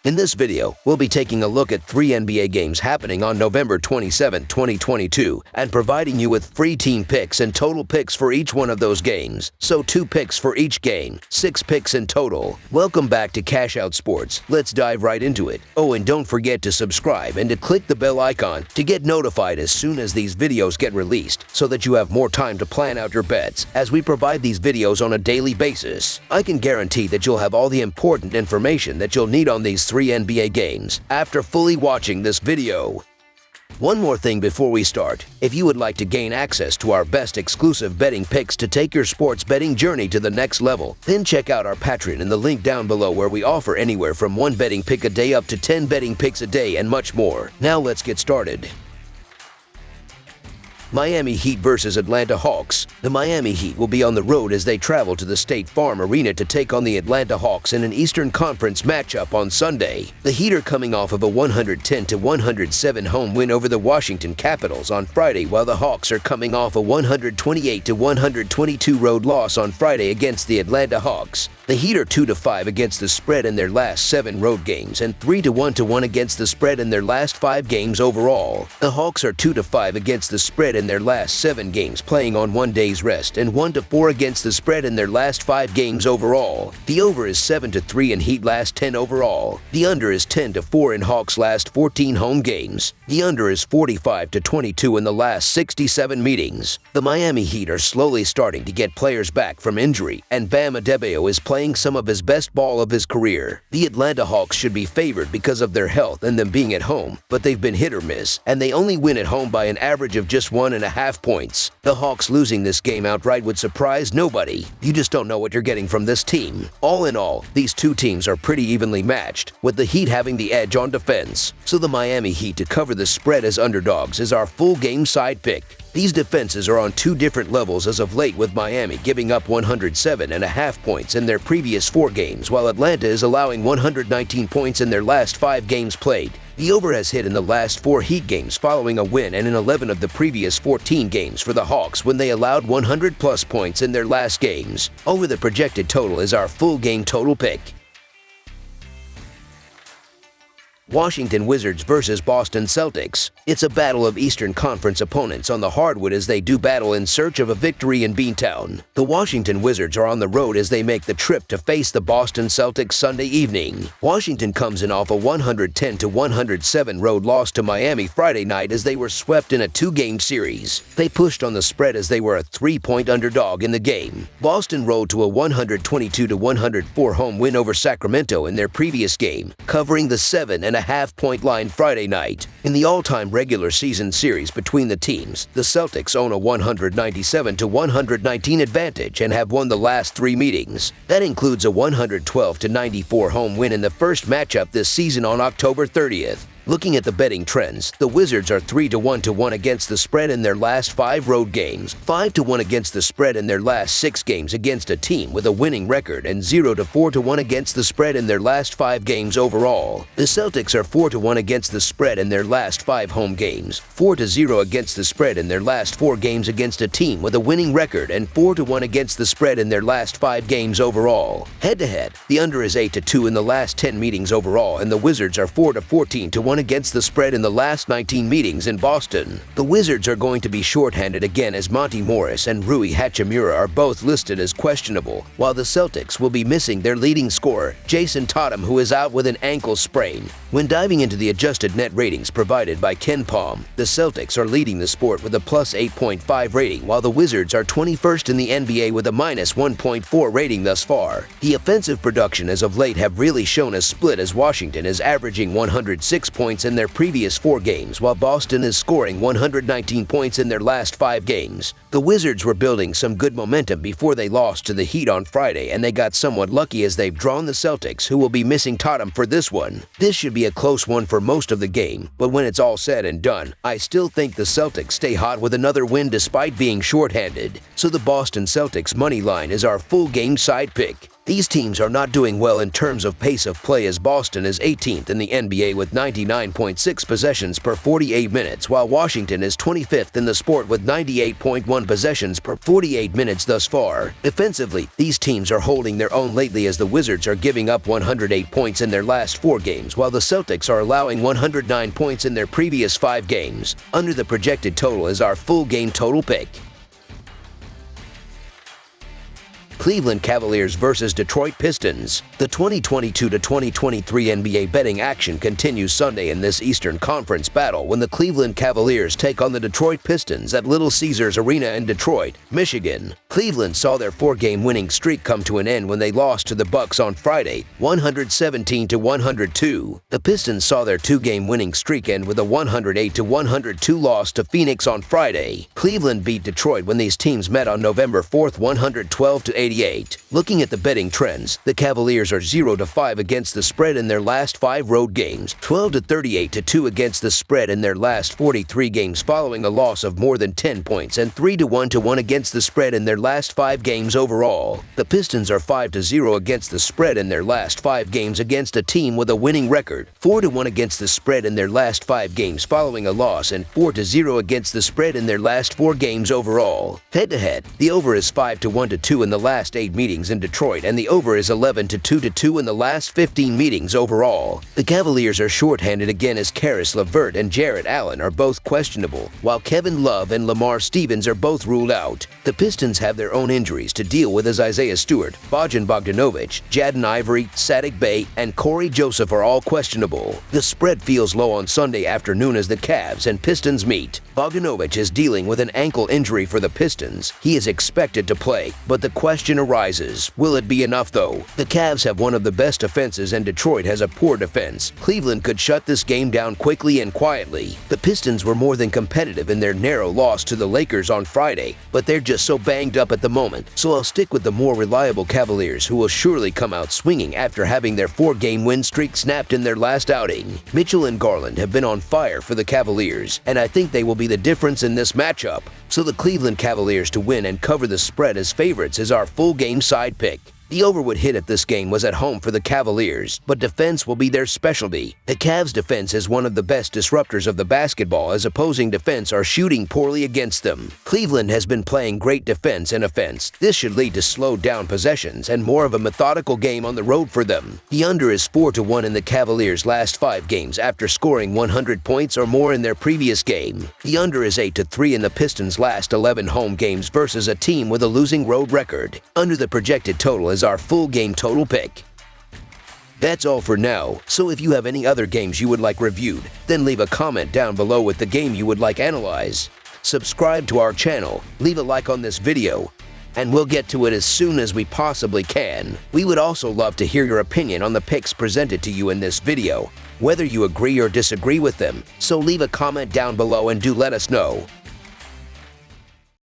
In this video, we'll be taking a look at 3 NBA games happening on November 27, 2022, and providing you with free team picks and total picks for each one of those games. So 2 picks for each game, 6 picks in total. Welcome back to Cash Out Sports. Let's dive right into it. Oh, and don't forget to subscribe and to click the bell icon to get notified as soon as these videos get released, so that you have more time to plan out your bets as we provide these videos on a daily basis. I can guarantee that you'll have all the important information that you'll need on these 3 NBA games after fully watching this video. One more thing before we start. If you would like to gain access to our best exclusive betting picks to take your sports betting journey to the next level, then check out our Patreon in the link down below, where we offer anywhere from 1 betting pick a day up to 10 betting picks a day and much more. Now let's get started. Miami Heat versus Atlanta Hawks. The Miami Heat will be on the road as they travel to the State Farm Arena to take on the Atlanta Hawks in an Eastern Conference matchup on Sunday. The Heat are coming off of a 110-107 home win over the Washington Capitals on Friday, while the Hawks are coming off a 128-122 road loss on Friday against the Atlanta Hawks. The Heat are 2-5 against the spread in their last 7 road games and 3-1 against the spread in their last 5 games overall. The Hawks are 2-5 against the spread in their last 7 games, playing on 1 day's rest, and 1-4 against the spread in their last 5 games overall. The over is 7-3 in Heat last 10 overall. The under is 10-4 in Hawks last 14 home games. The under is 45-22 in the last 67 meetings. The Miami Heat are slowly starting to get players back from injury, and Bam Adebayo is playing some of his best ball of his career. The Atlanta Hawks should be favored because of their health and them being at home, but they've been hit or miss, and they only win at home by an average of just 1.5 points. The Hawks losing this game outright would surprise nobody. You just don't know what you're getting from this team. All in all, these 2 teams are pretty evenly matched, with the Heat having the edge on defense. So the Miami Heat to cover the spread as underdogs is our full game side pick. These defenses are on 2 different levels as of late, with Miami giving up 107.5 points in their previous 4 games, while Atlanta is allowing 119 points in their last 5 games played. The over has hit in the last 4 Heat games following a win, and in 11 of the previous 14 games for the Hawks when they allowed 100+ points in their last games. Over the projected total is our full game total pick. Washington Wizards versus Boston Celtics. It's a battle of Eastern Conference opponents on the hardwood as they do battle in search of a victory in Beantown. The Washington Wizards are on the road as they make the trip to face the Boston Celtics Sunday evening. Washington comes in off a 110-107 road loss to Miami Friday night as they were swept in a 2-game series. They pushed on the spread as they were a 3-point underdog in the game. Boston rolled to a 122-104 home win over Sacramento in their previous game, covering the 7.5-point line Friday night. In the all-time regular season series between the teams, the Celtics own a 197-119 advantage and have won the last 3 meetings. That includes a 112-94 home win in the first matchup this season on October 30th. Looking at the betting trends, the Wizards are 3-1 against the spread in their last 5 road games, 5-1 against the spread in their last 6 games against a team with a winning record, and 0-4 against the spread in their last 5 games overall. The Celtics are 4-1 against the spread in their last 5 home games, 4-0 against the spread in their last 4 games against a team with a winning record, and 4-1 against the spread in their last 5 games overall. Head-to-head, the under is 8-2 in the last 10 meetings overall, and the Wizards are 4-14 against the spread in the last 19 meetings in Boston. The Wizards are going to be shorthanded again as Monty Morris and Rui Hachimura are both listed as questionable, while the Celtics will be missing their leading scorer, Jason Tatum, who is out with an ankle sprain. When diving into the adjusted net ratings provided by Ken Palm, the Celtics are leading the sport with a plus 8.5 rating, while the Wizards are 21st in the NBA with a minus 1.4 rating thus far. The offensive production as of late have really shown a split, as Washington is averaging 106 points in their previous 4 games, while Boston is scoring 119 points in their last 5 games. The Wizards were building some good momentum before they lost to the Heat on Friday, and they got somewhat lucky as they've drawn the Celtics, who will be missing Tatum for this one. This should be a close one for most of the game, but when it's all said and done, I still think the Celtics stay hot with another win despite being shorthanded. So the Boston Celtics money line is our full game side pick. These teams are not doing well in terms of pace of play, as Boston is 18th in the NBA with 99.6 possessions per 48 minutes, while Washington is 25th in the sport with 98.1 possessions per 48 minutes thus far. Defensively, these teams are holding their own lately, as the Wizards are giving up 108 points in their last 4 games, while the Celtics are allowing 109 points in their previous 5 games. Under the projected total is our full game total pick. Cleveland Cavaliers versus Detroit Pistons. The 2022-2023 NBA betting action continues Sunday in this Eastern Conference battle when the Cleveland Cavaliers take on the Detroit Pistons at Little Caesars Arena in Detroit, Michigan. Cleveland saw their 4-game winning streak come to an end when they lost to the Bucks on Friday, 117-102. The Pistons saw their 2-game winning streak end with a 108-102 loss to Phoenix on Friday. Cleveland beat Detroit when these teams met on November 4th, 112-88. Looking at the betting trends, the Cavaliers are 0-5 against the spread in their last 5 road games, 12-38-2 against the spread in their last 43 games following a loss of more than 10 points, and 3-1-1 against the spread in their last 5 games overall. The Pistons are 5-0 against the spread in their last 5 games against a team with a winning record, 4-1 against the spread in their last 5 games following a loss, and 4-0 against the spread in their last 4 games overall. Head-to-head, the over is 5-1-2 in the last 8 meetings in Detroit, and the over is 11-2-2 in the last 15 meetings overall. The Cavaliers are shorthanded again, as Caris LeVert and Jarrett Allen are both questionable, while Kevin Love and Lamar Stevens are both ruled out. The Pistons have their own injuries to deal with, as Isaiah Stewart, Bojan Bogdanovic, Jaden Ivey, Saddiq Bey, and Corey Joseph are all questionable. The spread feels low on Sunday afternoon as the Cavs and Pistons meet. Bogdanovic is dealing with an ankle injury for the Pistons. He is expected to play, but the question arises, will it be enough though? The Cavs have one of the best defenses and Detroit has a poor defense. Cleveland could shut this game down quickly and quietly. The Pistons were more than competitive in their narrow loss to the Lakers on Friday, but they're just so banged up at the moment, so I'll stick with the more reliable Cavaliers, who will surely come out swinging after having their 4-game win streak snapped in their last outing. Mitchell and Garland have been on fire for the Cavaliers, and I think they will be the difference in this matchup. So the Cleveland Cavaliers to win and cover the spread as favorites is our full game side pick. The over would hit if this game was at home for the Cavaliers, but defense will be their specialty. The Cavs' defense is one of the best disruptors of the basketball, as opposing defense are shooting poorly against them. Cleveland has been playing great defense and offense. This should lead to slowed down possessions and more of a methodical game on the road for them. The under is 4-1 in the Cavaliers' last 5 games after scoring 100 points or more in their previous game. The under is 8-3 in the Pistons' last 11 home games versus a team with a losing road record. Under the projected total is our full game total pick. That's all for now, so if you have any other games you would like reviewed, then leave a comment down below with the game you would like analyzed. Subscribe to our channel, leave a like on this video, and we'll get to it as soon as we possibly can. We would also love to hear your opinion on the picks presented to you in this video, whether you agree or disagree with them, so leave a comment down below and do let us know.